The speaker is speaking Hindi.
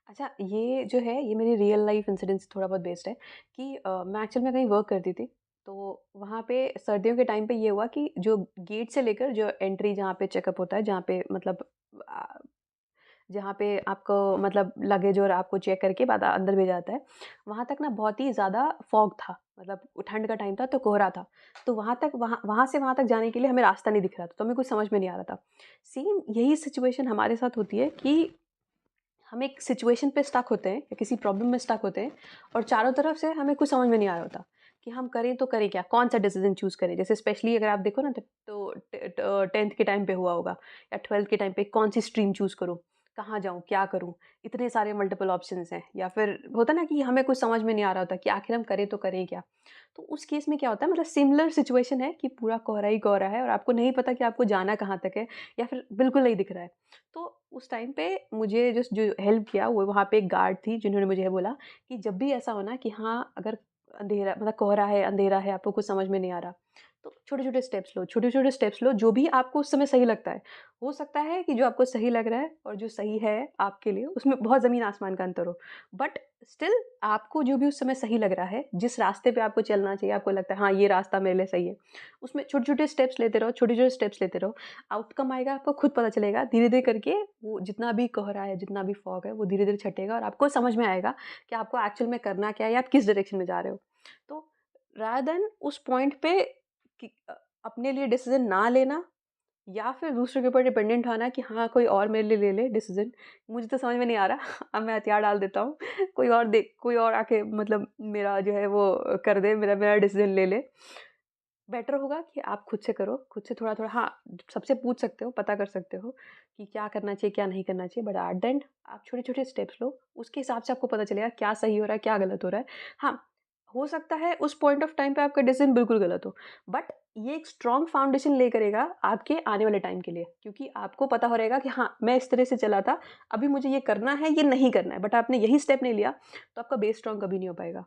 अच्छा, ये जो है ये मेरी रियल लाइफ़ इंसिडेंट से थोड़ा बहुत बेस्ड है कि मैं एक्चुअल में कहीं वर्क करती थी। तो वहाँ पे सर्दियों के टाइम पे ये हुआ कि जो गेट से लेकर जो एंट्री जहाँ पे चेकअप होता है, जहाँ पे मतलब अ, जहाँ पे आपको मतलब लगेज और आपको चेक करके बाद अंदर भेजा जाता है, वहाँ तक ना बहुत ही ज़्यादा फॉग था। मतलब ठंड का टाइम था तो कोहरा था। तो वहाँ वहाँ से वहाँ तक जाने के लिए हमें रास्ता नहीं दिख रहा था, तो हमें कुछ समझ में नहीं आ रहा था। सेम यही सिचुएशन हमारे साथ होती है कि हम एक सिचुएशन पे स्टक होते हैं या किसी प्रॉब्लम में स्टक होते हैं और चारों तरफ से हमें कुछ समझ में नहीं आ रहा होता कि हम करें तो करें क्या, कौन सा डिसीजन चूज करें। जैसे स्पेशली अगर आप देखो ना तो 10th के टाइम पे हुआ होगा या 12th के टाइम पे कौन सी स्ट्रीम चूज करूँ, कहाँ जाऊँ, क्या करूँ। इतने सारे मल्टीपल ऑप्शंस हैं या फिर होता ना कि हमें कुछ समझ में नहीं आ रहा होता कि आखिर हम करें तो करें क्या। तो उस केस में क्या होता है, मतलब सिमिलर सिचुएशन है कि पूरा कोहरा ही कोहरा है और आपको नहीं पता कि आपको जाना कहाँ तक है या फिर बिल्कुल नहीं दिख रहा है। तो उस टाइम पे मुझे जो हेल्प किया वो वहाँ पे एक गार्ड थी जिन्होंने मुझे ये बोला कि जब भी ऐसा हो ना कि हाँ, अगर अंधेरा मतलब कोहरा है, अंधेरा है, आपको कुछ समझ में नहीं आ रहा, तो छोटे-छोटे स्टेप्स लो, छोटे-छोटे स्टेप्स लो, जो भी आपको उस समय सही लगता है। हो सकता है कि जो आपको सही लग रहा है और जो सही है आपके लिए, उसमें बहुत ज़मीन-आसमान का अंतर हो। बट स्टिल आपको जो भी उस समय सही लग रहा है, जिस रास्ते पे आपको चलना चाहिए, आपको लगता है हाँ, ये रास्ता मेरे लिए सही है, उसमें छोटे-छोटे स्टेप्स लेते रहो, छोटे-छोटे स्टेप्स लेते रहो। आउटकम आएगा, आपको खुद पता चलेगा। धीरे-धीरे करके वो जितना भी कोहरा है, जितना भी फॉग है, वो धीरे-धीरे छँटेगा और आपको समझ में आएगा कि आपको एक्चुअल में करना क्या है या आप किस डायरेक्शन में जा रहे हो। तो रादर देन उस पॉइंट पे कि अपने लिए डिसीज़न ना लेना या फिर दूसरों के ऊपर डिपेंडेंट होना कि हाँ, कोई और मेरे लिए ले ले डिसीज़न, मुझे तो समझ में नहीं आ रहा। अब मैं हथियार डाल देता हूँ। कोई और आके मतलब मेरा जो है वो कर दे, मेरा मेरा डिसीज़न ले ले। बेटर होगा कि आप खुद से करो, खुद से थोड़ा-थोड़ा हाँ, सबसे पूछ सकते हो, पता कर सकते हो कि क्या करना चाहिए, क्या नहीं करना चाहिए, बट एट द एंड आप छोटे-छोटे स्टेप्स लो, उसके हिसाब से आपको पता चलेगा क्या सही हो रहा है, क्या गलत हो रहा है। हाँ, हो सकता है उस पॉइंट ऑफ टाइम पे आपका डिसीज़न बिल्कुल गलत हो, बट ये एक स्ट्रॉन्ग फाउंडेशन ले करेगा आपके आने वाले टाइम के लिए, क्योंकि आपको पता हो रहेगा कि हाँ, मैं इस तरह से चला था, अभी मुझे ये करना है, ये नहीं करना है, बट आपने यही स्टेप नहीं लिया, तो आपका बेस स्ट्रॉन्ग कभी नहीं हो पाएगा।